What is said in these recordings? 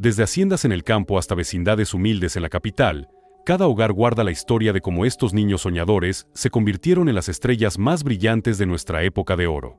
Desde haciendas en el campo hasta vecindades humildes en la capital, cada hogar guarda la historia de cómo estos niños soñadores se convirtieron en las estrellas más brillantes de nuestra época de oro.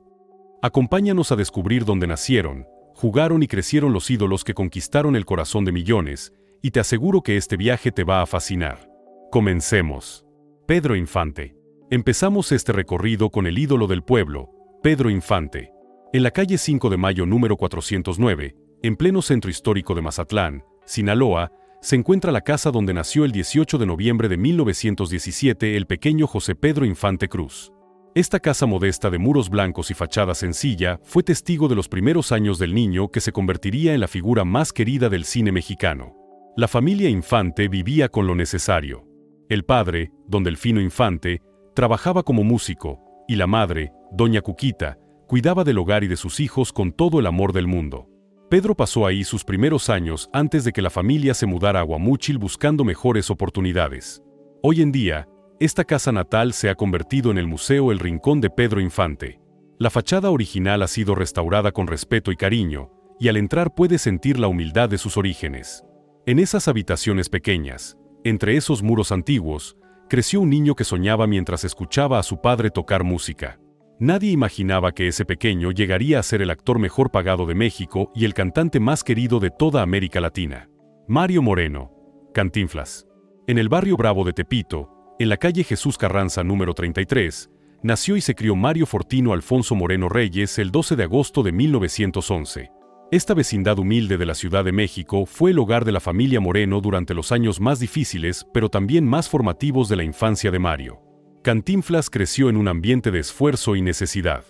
Acompáñanos a descubrir dónde nacieron, jugaron y crecieron los ídolos que conquistaron el corazón de millones, y te aseguro que este viaje te va a fascinar. Comencemos. Pedro Infante. Empezamos este recorrido con el ídolo del pueblo, Pedro Infante. En la calle 5 de Mayo número 409, en pleno centro histórico de Mazatlán, Sinaloa, se encuentra la casa donde nació el 18 de noviembre de 1917 el pequeño José Pedro Infante Cruz. Esta casa modesta de muros blancos y fachada sencilla fue testigo de los primeros años del niño que se convertiría en la figura más querida del cine mexicano. La familia Infante vivía con lo necesario. El padre, don Delfino Infante, trabajaba como músico, y la madre, doña Cuquita, cuidaba del hogar y de sus hijos con todo el amor del mundo. Pedro pasó ahí sus primeros años antes de que la familia se mudara a Guamúchil buscando mejores oportunidades. Hoy en día, esta casa natal se ha convertido en el Museo El Rincón de Pedro Infante. La fachada original ha sido restaurada con respeto y cariño, y al entrar puedes sentir la humildad de sus orígenes. En esas habitaciones pequeñas, entre esos muros antiguos, creció un niño que soñaba mientras escuchaba a su padre tocar música. Nadie imaginaba que ese pequeño llegaría a ser el actor mejor pagado de México y el cantante más querido de toda América Latina. Mario Moreno, Cantinflas. En el barrio Bravo de Tepito, en la calle Jesús Carranza número 33, nació y se crió Mario Fortino Alfonso Moreno Reyes el 12 de agosto de 1911. Esta vecindad humilde de la Ciudad de México fue el hogar de la familia Moreno durante los años más difíciles pero también más formativos de la infancia de Mario. Cantinflas creció en un ambiente de esfuerzo y necesidad.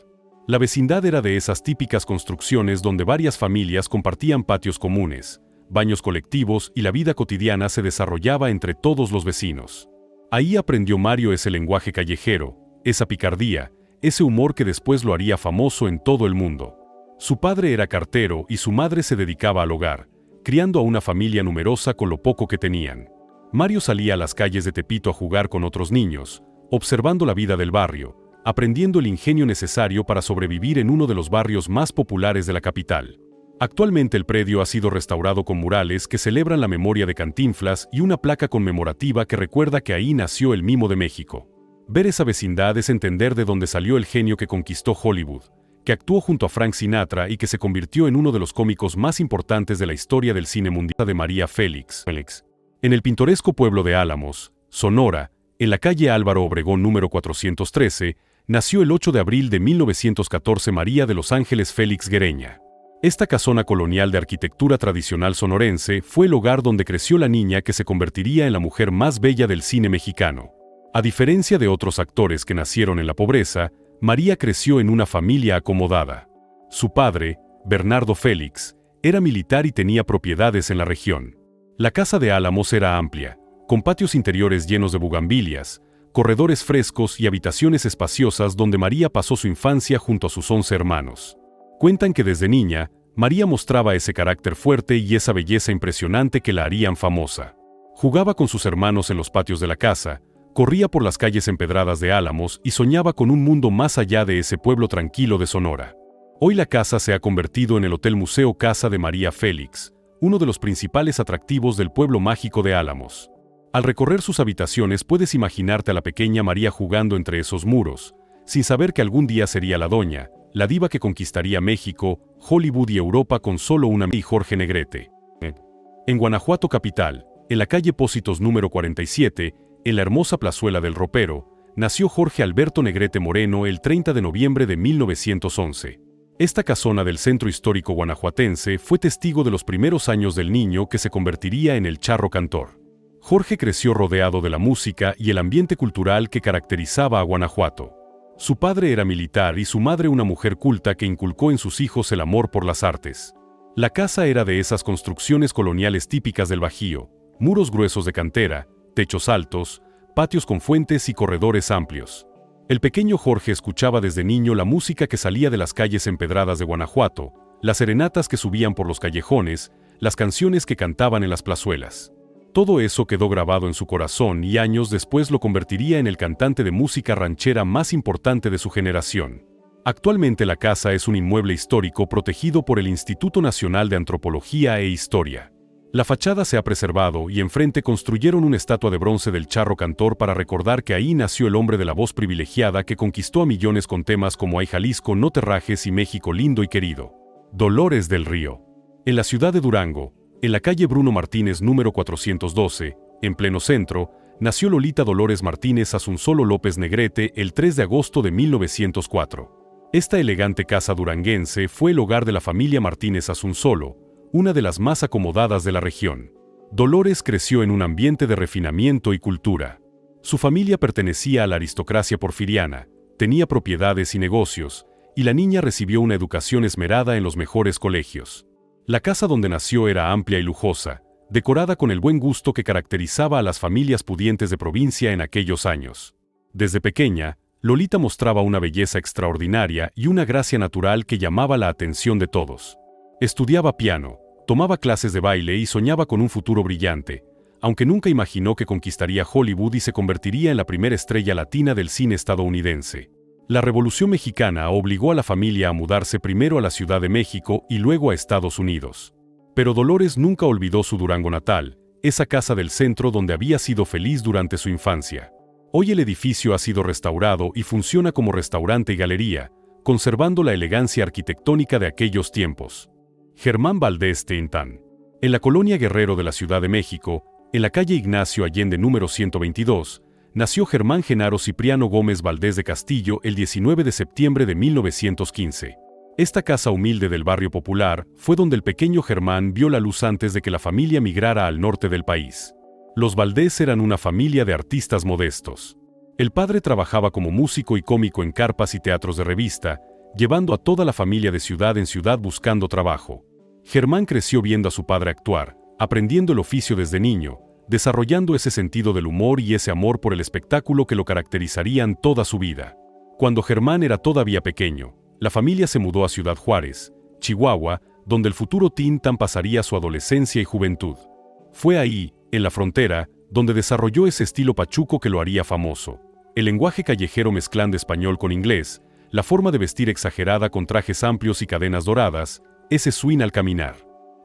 La vecindad era de esas típicas construcciones donde varias familias compartían patios comunes, baños colectivos y la vida cotidiana se desarrollaba entre todos los vecinos. Ahí aprendió Mario ese lenguaje callejero, esa picardía, ese humor que después lo haría famoso en todo el mundo. Su padre era cartero y su madre se dedicaba al hogar, criando a una familia numerosa con lo poco que tenían. Mario salía a las calles de Tepito a jugar con otros niños, observando la vida del barrio, aprendiendo el ingenio necesario para sobrevivir en uno de los barrios más populares de la capital. Actualmente el predio ha sido restaurado con murales que celebran la memoria de Cantinflas y una placa conmemorativa que recuerda que ahí nació el Mimo de México. Ver esa vecindad es entender de dónde salió el genio que conquistó Hollywood, que actuó junto a Frank Sinatra y que se convirtió en uno de los cómicos más importantes de la historia del cine mundial de María Félix. En el pintoresco pueblo de Álamos, Sonora, en la calle Álvaro Obregón número 413, nació el 8 de abril de 1914 María de los Ángeles Félix Guereña. Esta casona colonial de arquitectura tradicional sonorense fue el hogar donde creció la niña que se convertiría en la mujer más bella del cine mexicano. A diferencia de otros actores que nacieron en la pobreza, María creció en una familia acomodada. Su padre, Bernardo Félix, era militar y tenía propiedades en la región. La casa de Álamos era amplia, con patios interiores llenos de bugambilias, corredores frescos y habitaciones espaciosas donde María pasó su infancia junto a sus 11 hermanos. Cuentan que desde niña, María mostraba ese carácter fuerte y esa belleza impresionante que la harían famosa. Jugaba con sus hermanos en los patios de la casa, corría por las calles empedradas de Álamos y soñaba con un mundo más allá de ese pueblo tranquilo de Sonora. Hoy la casa se ha convertido en el Hotel Museo Casa de María Félix, uno de los principales atractivos del pueblo mágico de Álamos. Al recorrer sus habitaciones puedes imaginarte a la pequeña María jugando entre esos muros, sin saber que algún día sería la doña, la diva que conquistaría México, Hollywood y Europa con solo una y Jorge Negrete. En Guanajuato capital, en la calle Pósitos número 47, en la hermosa plazuela del Ropero, nació Jorge Alberto Negrete Moreno el 30 de noviembre de 1911. Esta casona del centro histórico guanajuatense fue testigo de los primeros años del niño que se convertiría en el charro cantor. Jorge creció rodeado de la música y el ambiente cultural que caracterizaba a Guanajuato. Su padre era militar y su madre una mujer culta que inculcó en sus hijos el amor por las artes. La casa era de esas construcciones coloniales típicas del Bajío, muros gruesos de cantera, techos altos, patios con fuentes y corredores amplios. El pequeño Jorge escuchaba desde niño la música que salía de las calles empedradas de Guanajuato, las serenatas que subían por los callejones, las canciones que cantaban en las plazuelas. Todo eso quedó grabado en su corazón y años después lo convertiría en el cantante de música ranchera más importante de su generación. Actualmente la casa es un inmueble histórico protegido por el Instituto Nacional de Antropología e Historia. La fachada se ha preservado y enfrente construyeron una estatua de bronce del charro cantor para recordar que ahí nació el hombre de la voz privilegiada que conquistó a millones con temas como Ay Jalisco, No te rajes y México lindo y querido. Dolores del Río. En la ciudad de Durango, en la calle Bruno Martínez número 412, en pleno centro, nació Lolita Dolores Martínez Asunsolo López Negrete el 3 de agosto de 1904. Esta elegante casa duranguense fue el hogar de la familia Martínez Asunsolo, una de las más acomodadas de la región. Dolores creció en un ambiente de refinamiento y cultura. Su familia pertenecía a la aristocracia porfiriana, tenía propiedades y negocios, y la niña recibió una educación esmerada en los mejores colegios. La casa donde nació era amplia y lujosa, decorada con el buen gusto que caracterizaba a las familias pudientes de provincia en aquellos años. Desde pequeña, Lolita mostraba una belleza extraordinaria y una gracia natural que llamaba la atención de todos. Estudiaba piano, tomaba clases de baile y soñaba con un futuro brillante, aunque nunca imaginó que conquistaría Hollywood y se convertiría en la primera estrella latina del cine estadounidense. La Revolución Mexicana obligó a la familia a mudarse primero a la Ciudad de México y luego a Estados Unidos. Pero Dolores nunca olvidó su Durango natal, esa casa del centro donde había sido feliz durante su infancia. Hoy el edificio ha sido restaurado y funciona como restaurante y galería, conservando la elegancia arquitectónica de aquellos tiempos. Germán Valdés Tintán. En la colonia Guerrero de la Ciudad de México, en la calle Ignacio Allende número 122, nació Germán Genaro Cipriano Gómez Valdés de Castillo el 19 de septiembre de 1915. Esta casa humilde del barrio popular fue donde el pequeño Germán vio la luz antes de que la familia migrara al norte del país. Los Valdés eran una familia de artistas modestos. El padre trabajaba como músico y cómico en carpas y teatros de revista, llevando a toda la familia de ciudad en ciudad buscando trabajo. Germán creció viendo a su padre actuar, aprendiendo el oficio desde niño, desarrollando ese sentido del humor y ese amor por el espectáculo que lo caracterizarían toda su vida. Cuando Germán era todavía pequeño, la familia se mudó a Ciudad Juárez, Chihuahua, donde el futuro Tintán pasaría su adolescencia y juventud. Fue ahí, en la frontera, donde desarrolló ese estilo pachuco que lo haría famoso. El lenguaje callejero mezclando español con inglés, la forma de vestir exagerada con trajes amplios y cadenas doradas, ese swing al caminar.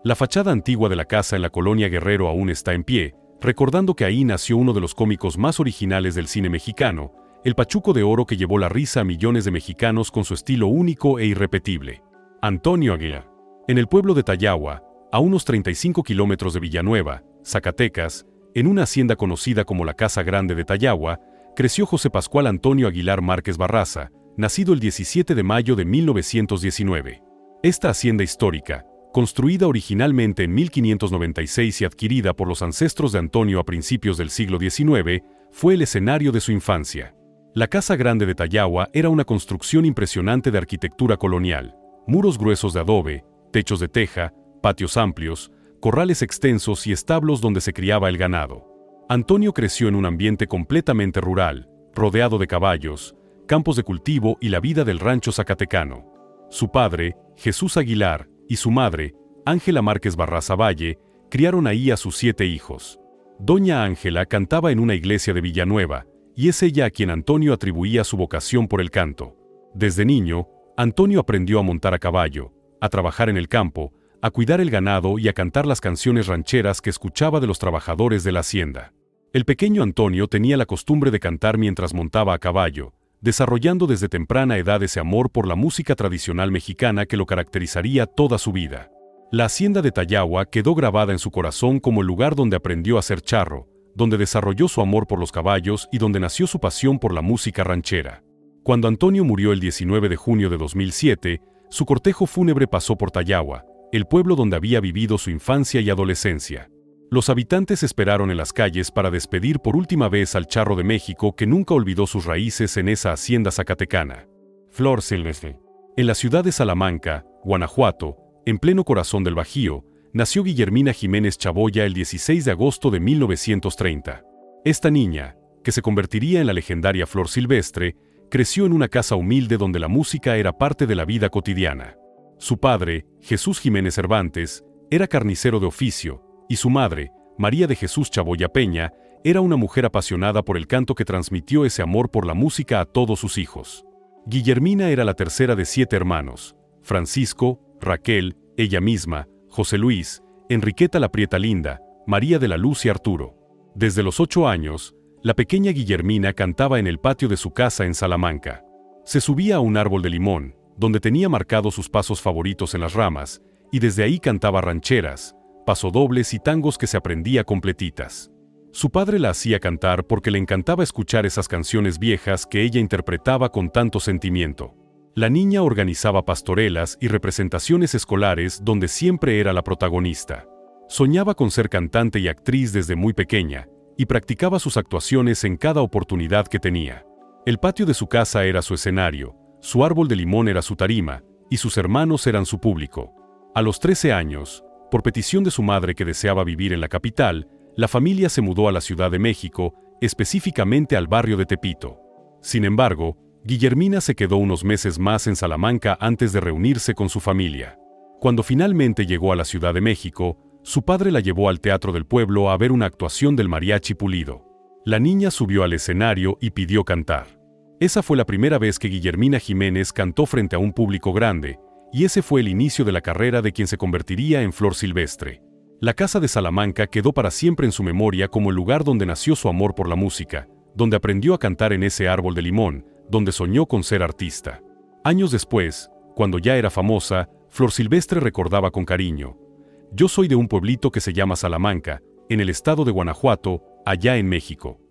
La fachada antigua de la casa en la colonia Guerrero aún está en pie, recordando que ahí nació uno de los cómicos más originales del cine mexicano, el Pachuco de Oro que llevó la risa a millones de mexicanos con su estilo único e irrepetible. Antonio Aguilar. En el pueblo de Tayahua, a unos 35 kilómetros de Villanueva, Zacatecas, en una hacienda conocida como la Casa Grande de Tayahua, creció José Pascual Antonio Aguilar Márquez Barraza, nacido el 17 de mayo de 1919. Esta hacienda histórica, construida originalmente en 1596 y adquirida por los ancestros de Antonio a principios del siglo XIX, fue el escenario de su infancia. La Casa Grande de Tayahua era una construcción impresionante de arquitectura colonial, muros gruesos de adobe, techos de teja, patios amplios, corrales extensos y establos donde se criaba el ganado. Antonio creció en un ambiente completamente rural, rodeado de caballos, campos de cultivo y la vida del rancho zacatecano. Su padre, Jesús Aguilar, y su madre, Ángela Márquez Barraza Valle, criaron ahí a sus 7 hijos. Doña Ángela cantaba en una iglesia de Villanueva, y es ella a quien Antonio atribuía su vocación por el canto. Desde niño, Antonio aprendió a montar a caballo, a trabajar en el campo, a cuidar el ganado y a cantar las canciones rancheras que escuchaba de los trabajadores de la hacienda. El pequeño Antonio tenía la costumbre de cantar mientras montaba a caballo, desarrollando desde temprana edad ese amor por la música tradicional mexicana que lo caracterizaría toda su vida. La hacienda de Tayahua quedó grabada en su corazón como el lugar donde aprendió a ser charro, donde desarrolló su amor por los caballos y donde nació su pasión por la música ranchera. Cuando Antonio murió el 19 de junio de 2007, su cortejo fúnebre pasó por Tayahua, el pueblo donde había vivido su infancia y adolescencia. Los habitantes esperaron en las calles para despedir por última vez al charro de México que nunca olvidó sus raíces en esa hacienda zacatecana. Flor Silvestre. En la ciudad de Salamanca, Guanajuato, en pleno corazón del Bajío, nació Guillermina Jiménez Chaboya el 16 de agosto de 1930. Esta niña, que se convertiría en la legendaria Flor Silvestre, creció en una casa humilde donde la música era parte de la vida cotidiana. Su padre, Jesús Jiménez Cervantes, era carnicero de oficio, y su madre, María de Jesús Chaboya Peña, era una mujer apasionada por el canto que transmitió ese amor por la música a todos sus hijos. Guillermina era la tercera de 7 hermanos: Francisco, Raquel, ella misma, José Luis, Enriqueta la Prieta Linda, María de la Luz y Arturo. Desde los 8 años, la pequeña Guillermina cantaba en el patio de su casa en Salamanca. Se subía a un árbol de limón, donde tenía marcados sus pasos favoritos en las ramas, y desde ahí cantaba rancheras, pasodobles y tangos que se aprendía completitas. Su padre la hacía cantar porque le encantaba escuchar esas canciones viejas que ella interpretaba con tanto sentimiento. La niña organizaba pastorelas y representaciones escolares donde siempre era la protagonista. Soñaba con ser cantante y actriz desde muy pequeña, y practicaba sus actuaciones en cada oportunidad que tenía. El patio de su casa era su escenario, su árbol de limón era su tarima, y sus hermanos eran su público. A los 13 años, por petición de su madre que deseaba vivir en la capital, la familia se mudó a la Ciudad de México, específicamente al barrio de Tepito. Sin embargo, Guillermina se quedó unos meses más en Salamanca antes de reunirse con su familia. Cuando finalmente llegó a la Ciudad de México, su padre la llevó al Teatro del Pueblo a ver una actuación del Mariachi Pulido. La niña subió al escenario y pidió cantar. Esa fue la primera vez que Guillermina Jiménez cantó frente a un público grande, y ese fue el inicio de la carrera de quien se convertiría en Flor Silvestre. La casa de Salamanca quedó para siempre en su memoria como el lugar donde nació su amor por la música, donde aprendió a cantar en ese árbol de limón, donde soñó con ser artista. Años después, cuando ya era famosa, Flor Silvestre recordaba con cariño: "Yo soy de un pueblito que se llama Salamanca, en el estado de Guanajuato, allá en México".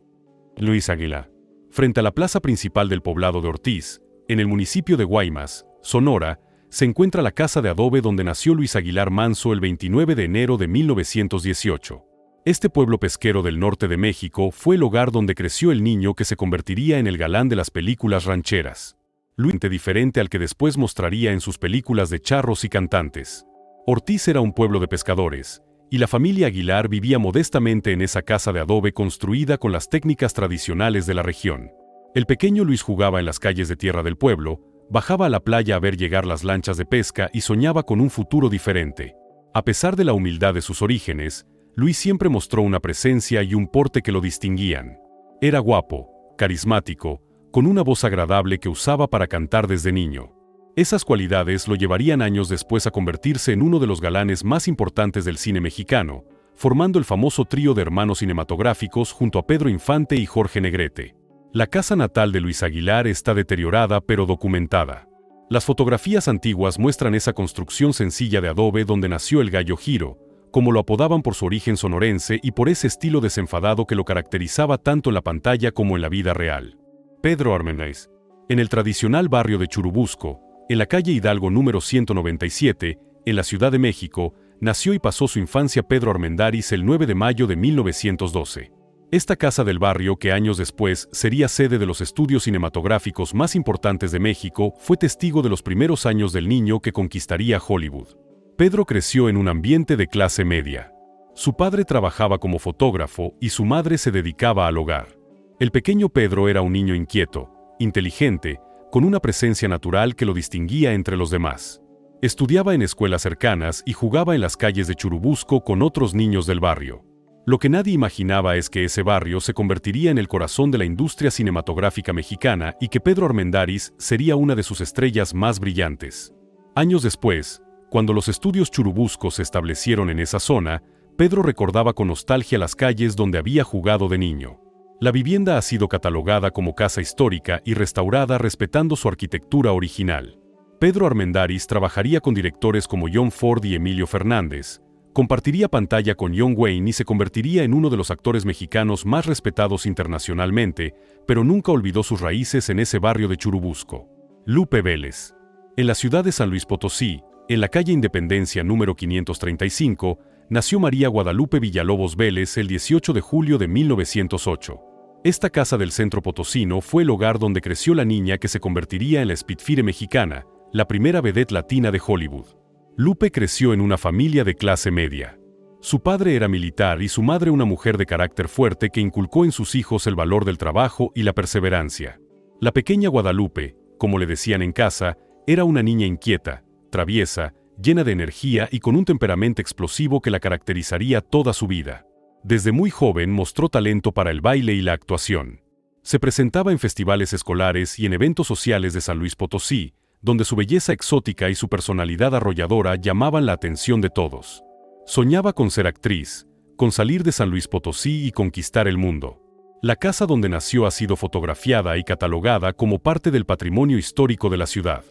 Luis Aguilar. Frente a la plaza principal del poblado de Ortiz, en el municipio de Guaymas, Sonora, se encuentra la casa de adobe donde nació Luis Aguilar Manso el 29 de enero de 1918. Este pueblo pesquero del norte de México fue el hogar donde creció el niño que se convertiría en el galán de las películas rancheras. Luis, diferente al que después mostraría en sus películas de charros y cantantes. Ortiz era un pueblo de pescadores, y la familia Aguilar vivía modestamente en esa casa de adobe construida con las técnicas tradicionales de la región. El pequeño Luis jugaba en las calles de tierra del pueblo, bajaba a la playa a ver llegar las lanchas de pesca y soñaba con un futuro diferente. A pesar de la humildad de sus orígenes, Luis siempre mostró una presencia y un porte que lo distinguían. Era guapo, carismático, con una voz agradable que usaba para cantar desde niño. Esas cualidades lo llevarían años después a convertirse en uno de los galanes más importantes del cine mexicano, formando el famoso trío de hermanos cinematográficos junto a Pedro Infante y Jorge Negrete. La casa natal de Luis Aguilar está deteriorada pero documentada. Las fotografías antiguas muestran esa construcción sencilla de adobe donde nació el Gallo Giro, como lo apodaban por su origen sonorense y por ese estilo desenfadado que lo caracterizaba tanto en la pantalla como en la vida real. Pedro Armendáriz. En el tradicional barrio de Churubusco, en la calle Hidalgo número 197, en la Ciudad de México, nació y pasó su infancia Pedro Armendáriz el 9 de mayo de 1912. Esta casa del barrio, que años después sería sede de los estudios cinematográficos más importantes de México, fue testigo de los primeros años del niño que conquistaría Hollywood. Pedro creció en un ambiente de clase media. Su padre trabajaba como fotógrafo y su madre se dedicaba al hogar. El pequeño Pedro era un niño inquieto, inteligente, con una presencia natural que lo distinguía entre los demás. Estudiaba en escuelas cercanas y jugaba en las calles de Churubusco con otros niños del barrio. Lo que nadie imaginaba es que ese barrio se convertiría en el corazón de la industria cinematográfica mexicana y que Pedro Armendáriz sería una de sus estrellas más brillantes. Años después, cuando los estudios Churubusco se establecieron en esa zona, Pedro recordaba con nostalgia las calles donde había jugado de niño. La vivienda ha sido catalogada como casa histórica y restaurada respetando su arquitectura original. Pedro Armendáriz trabajaría con directores como John Ford y Emilio Fernández, compartiría pantalla con John Wayne y se convertiría en uno de los actores mexicanos más respetados internacionalmente, pero nunca olvidó sus raíces en ese barrio de Churubusco. Lupe Vélez. En la ciudad de San Luis Potosí, en la calle Independencia número 535, nació María Guadalupe Villalobos Vélez el 18 de julio de 1908. Esta casa del centro potosino fue el hogar donde creció la niña que se convertiría en la Spitfire mexicana, la primera vedette latina de Hollywood. Lupe creció en una familia de clase media. Su padre era militar y su madre una mujer de carácter fuerte que inculcó en sus hijos el valor del trabajo y la perseverancia. La pequeña Guadalupe, como le decían en casa, era una niña inquieta, traviesa, llena de energía y con un temperamento explosivo que la caracterizaría toda su vida. Desde muy joven mostró talento para el baile y la actuación. Se presentaba en festivales escolares y en eventos sociales de San Luis Potosí, donde su belleza exótica y su personalidad arrolladora llamaban la atención de todos. Soñaba con ser actriz, con salir de San Luis Potosí y conquistar el mundo. La casa donde nació ha sido fotografiada y catalogada como parte del patrimonio histórico de la ciudad.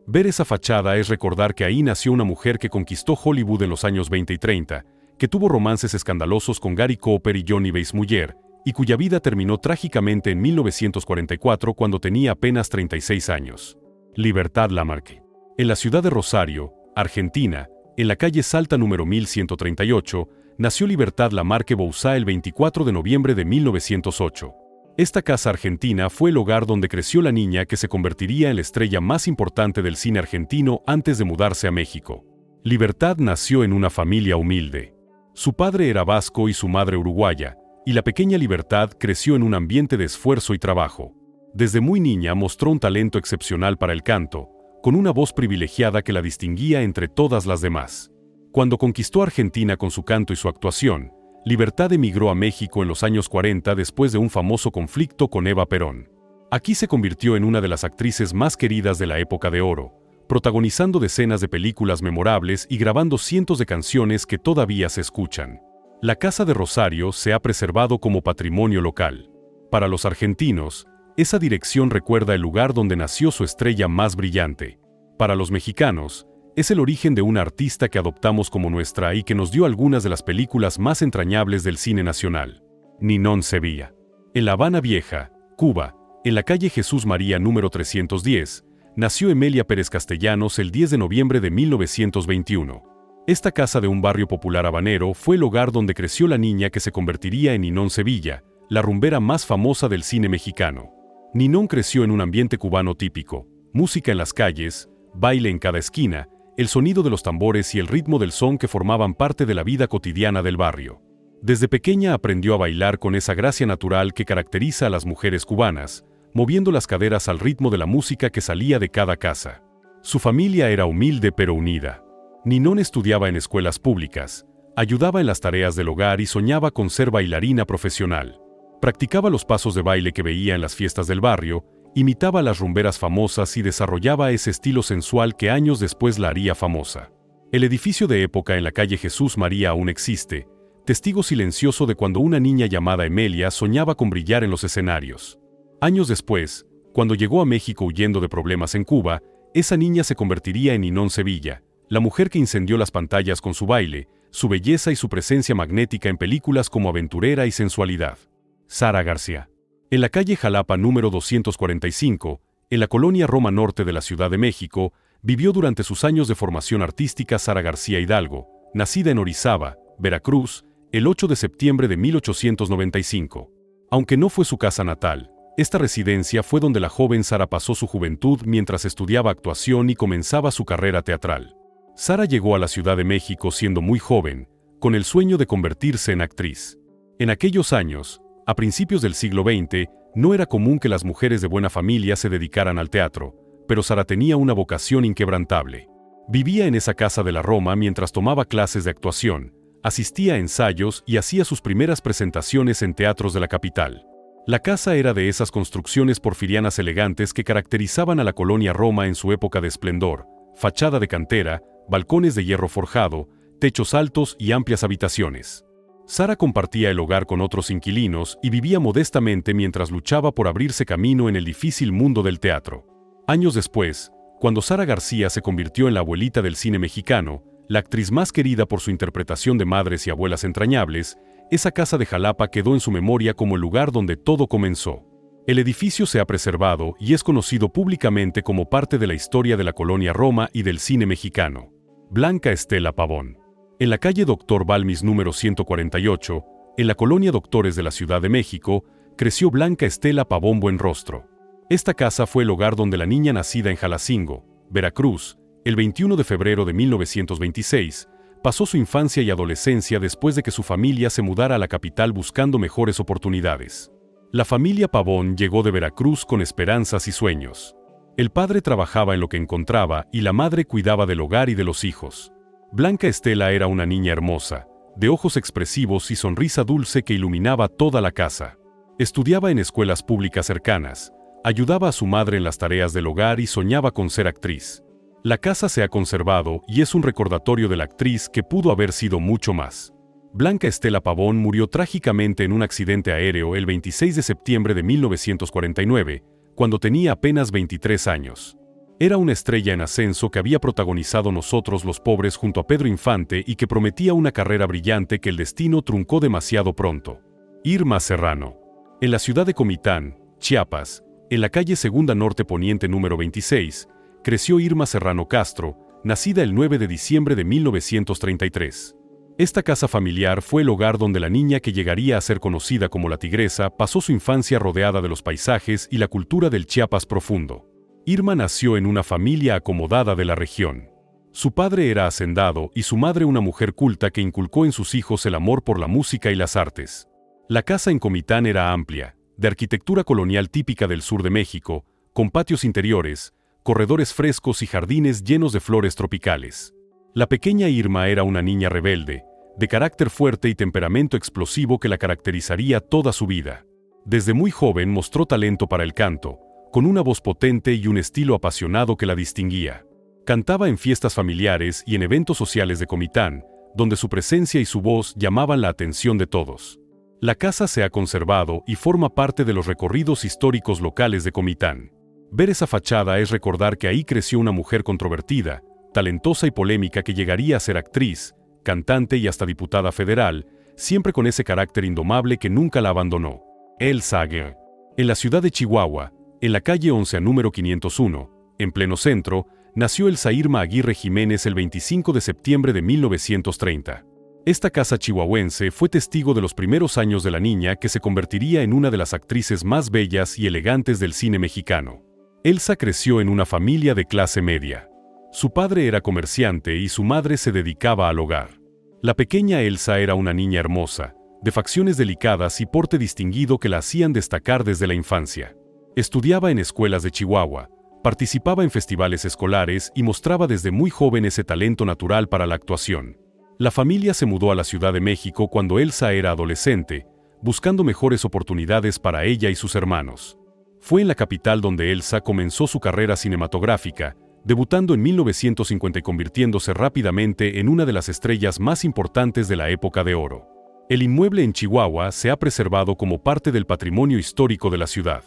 Ver esa fachada es recordar que ahí nació una mujer que conquistó Hollywood en los años 20 y 30, que tuvo romances escandalosos con Gary Cooper y Johnny Weissmuller, y cuya vida terminó trágicamente en 1944 cuando tenía apenas 36 años. Libertad Lamarque. En la ciudad de Rosario, Argentina, en la calle Salta número 1138, nació Libertad Lamarque Bouzá el 24 de noviembre de 1908. Esta casa argentina fue el hogar donde creció la niña que se convertiría en la estrella más importante del cine argentino antes de mudarse a México. Libertad nació en una familia humilde. Su padre era vasco y su madre uruguaya, y la pequeña Libertad creció en un ambiente de esfuerzo y trabajo. Desde muy niña mostró un talento excepcional para el canto, con una voz privilegiada que la distinguía entre todas las demás. Cuando conquistó Argentina con su canto y su actuación, Libertad emigró a México en los años 40 después de un famoso conflicto con Eva Perón. Aquí se convirtió en una de las actrices más queridas de la época de oro, protagonizando decenas de películas memorables y grabando cientos de canciones que todavía se escuchan. La Casa de Rosario se ha preservado como patrimonio local. Para los argentinos, esa dirección recuerda el lugar donde nació su estrella más brillante. Para los mexicanos, es el origen de una artista que adoptamos como nuestra y que nos dio algunas de las películas más entrañables del cine nacional. Ninón Sevilla. En La Habana Vieja, Cuba, en la calle Jesús María número 310, nació Emelia Pérez Castellanos el 10 de noviembre de 1921. Esta casa de un barrio popular habanero fue el hogar donde creció la niña que se convertiría en Ninón Sevilla, la rumbera más famosa del cine mexicano. Ninón creció en un ambiente cubano típico, música en las calles, baile en cada esquina, el sonido de los tambores y el ritmo del son que formaban parte de la vida cotidiana del barrio. Desde pequeña aprendió a bailar con esa gracia natural que caracteriza a las mujeres cubanas, moviendo las caderas al ritmo de la música que salía de cada casa. Su familia era humilde pero unida. Ninón estudiaba en escuelas públicas, ayudaba en las tareas del hogar y soñaba con ser bailarina profesional. Practicaba los pasos de baile que veía en las fiestas del barrio, imitaba a las rumberas famosas y desarrollaba ese estilo sensual que años después la haría famosa. El edificio de época en la calle Jesús María aún existe, testigo silencioso de cuando una niña llamada Emelia soñaba con brillar en los escenarios. Años después, cuando llegó a México huyendo de problemas en Cuba, esa niña se convertiría en Ninón Sevilla, la mujer que incendió las pantallas con su baile, su belleza y su presencia magnética en películas como Aventurera y Sensualidad. Sara García. En la calle Jalapa número 245, en la colonia Roma Norte de la Ciudad de México, vivió durante sus años de formación artística Sara García Hidalgo, nacida en Orizaba, Veracruz, el 8 de septiembre de 1895. Aunque no fue su casa natal, esta residencia fue donde la joven Sara pasó su juventud mientras estudiaba actuación y comenzaba su carrera teatral. Sara llegó a la Ciudad de México siendo muy joven, con el sueño de convertirse en actriz. En aquellos años, a principios del siglo XX, no era común que las mujeres de buena familia se dedicaran al teatro, pero Sara tenía una vocación inquebrantable. Vivía en esa casa de la Roma mientras tomaba clases de actuación, asistía a ensayos y hacía sus primeras presentaciones en teatros de la capital. La casa era de esas construcciones porfirianas elegantes que caracterizaban a la colonia Roma en su época de esplendor, fachada de cantera, balcones de hierro forjado, techos altos y amplias habitaciones. Sara compartía el hogar con otros inquilinos y vivía modestamente mientras luchaba por abrirse camino en el difícil mundo del teatro. Años después, cuando Sara García se convirtió en la abuelita del cine mexicano, la actriz más querida por su interpretación de madres y abuelas entrañables, esa casa de Jalapa quedó en su memoria como el lugar donde todo comenzó. El edificio se ha preservado y es conocido públicamente como parte de la historia de la colonia Roma y del cine mexicano. Blanca Estela Pavón. En la calle Doctor Balmis número 148, en la colonia Doctores de la Ciudad de México, creció Blanca Estela Pavón Buenrostro. Esta casa fue el hogar donde la niña nacida en Jalacingo, Veracruz, el 21 de febrero de 1926, pasó su infancia y adolescencia después de que su familia se mudara a la capital buscando mejores oportunidades. La familia Pavón llegó de Veracruz con esperanzas y sueños. El padre trabajaba en lo que encontraba y la madre cuidaba del hogar y de los hijos. Blanca Estela era una niña hermosa, de ojos expresivos y sonrisa dulce que iluminaba toda la casa. Estudiaba en escuelas públicas cercanas, ayudaba a su madre en las tareas del hogar y soñaba con ser actriz. La casa se ha conservado y es un recordatorio de la actriz que pudo haber sido mucho más. Blanca Estela Pavón murió trágicamente en un accidente aéreo el 26 de septiembre de 1949, cuando tenía apenas 23 años. Era una estrella en ascenso que había protagonizado Nosotros los Pobres junto a Pedro Infante y que prometía una carrera brillante que el destino truncó demasiado pronto. Irma Serrano. En la ciudad de Comitán, Chiapas, en la calle Segunda Norte Poniente número 26, creció Irma Serrano Castro, nacida el 9 de diciembre de 1933. Esta casa familiar fue el hogar donde la niña que llegaría a ser conocida como la Tigresa pasó su infancia rodeada de los paisajes y la cultura del Chiapas profundo. Irma nació en una familia acomodada de la región. Su padre era hacendado y su madre una mujer culta que inculcó en sus hijos el amor por la música y las artes. La casa en Comitán era amplia, de arquitectura colonial típica del sur de México, con patios interiores, corredores frescos y jardines llenos de flores tropicales. La pequeña Irma era una niña rebelde, de carácter fuerte y temperamento explosivo que la caracterizaría toda su vida. Desde muy joven mostró talento para el canto, con una voz potente y un estilo apasionado que la distinguía. Cantaba en fiestas familiares y en eventos sociales de Comitán, donde su presencia y su voz llamaban la atención de todos. La casa se ha conservado y forma parte de los recorridos históricos locales de Comitán. Ver esa fachada es recordar que ahí creció una mujer controvertida, talentosa y polémica que llegaría a ser actriz, cantante y hasta diputada federal, siempre con ese carácter indomable que nunca la abandonó. Elsa Aguirre. En la ciudad de Chihuahua, en la calle 11 a número 501, en pleno centro, nació Elsa Irma Aguirre Jiménez el 25 de septiembre de 1930. Esta casa chihuahuense fue testigo de los primeros años de la niña que se convertiría en una de las actrices más bellas y elegantes del cine mexicano. Elsa creció en una familia de clase media. Su padre era comerciante y su madre se dedicaba al hogar. La pequeña Elsa era una niña hermosa, de facciones delicadas y porte distinguido que la hacían destacar desde la infancia. Estudiaba en escuelas de Chihuahua, participaba en festivales escolares y mostraba desde muy joven ese talento natural para la actuación. La familia se mudó a la Ciudad de México cuando Elsa era adolescente, buscando mejores oportunidades para ella y sus hermanos. Fue en la capital donde Elsa comenzó su carrera cinematográfica, debutando en 1950 y convirtiéndose rápidamente en una de las estrellas más importantes de la época de oro. El inmueble en Chihuahua se ha preservado como parte del patrimonio histórico de la ciudad.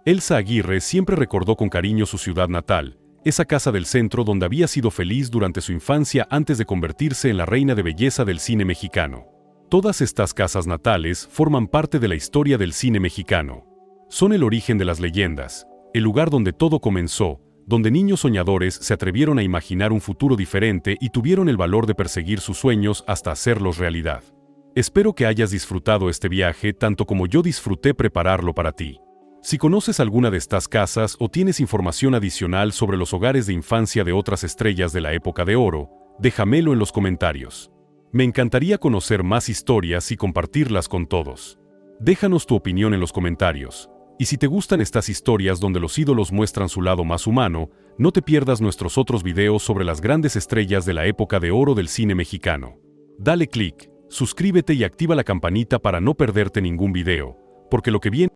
Elsa Aguirre siempre recordó con cariño su ciudad natal, esa casa del centro donde había sido feliz durante su infancia antes de convertirse en la reina de belleza del cine mexicano. Todas estas casas natales forman parte de la historia del cine mexicano. Son el origen de las leyendas, el lugar donde todo comenzó, donde niños soñadores se atrevieron a imaginar un futuro diferente y tuvieron el valor de perseguir sus sueños hasta hacerlos realidad. Espero que hayas disfrutado este viaje tanto como yo disfruté prepararlo para ti. Si conoces alguna de estas casas o tienes información adicional sobre los hogares de infancia de otras estrellas de la época de oro, déjamelo en los comentarios. Me encantaría conocer más historias y compartirlas con todos. Déjanos tu opinión en los comentarios. Y si te gustan estas historias donde los ídolos muestran su lado más humano, no te pierdas nuestros otros videos sobre las grandes estrellas de la época de oro del cine mexicano. Dale click, suscríbete y activa la campanita para no perderte ningún video, porque lo que viene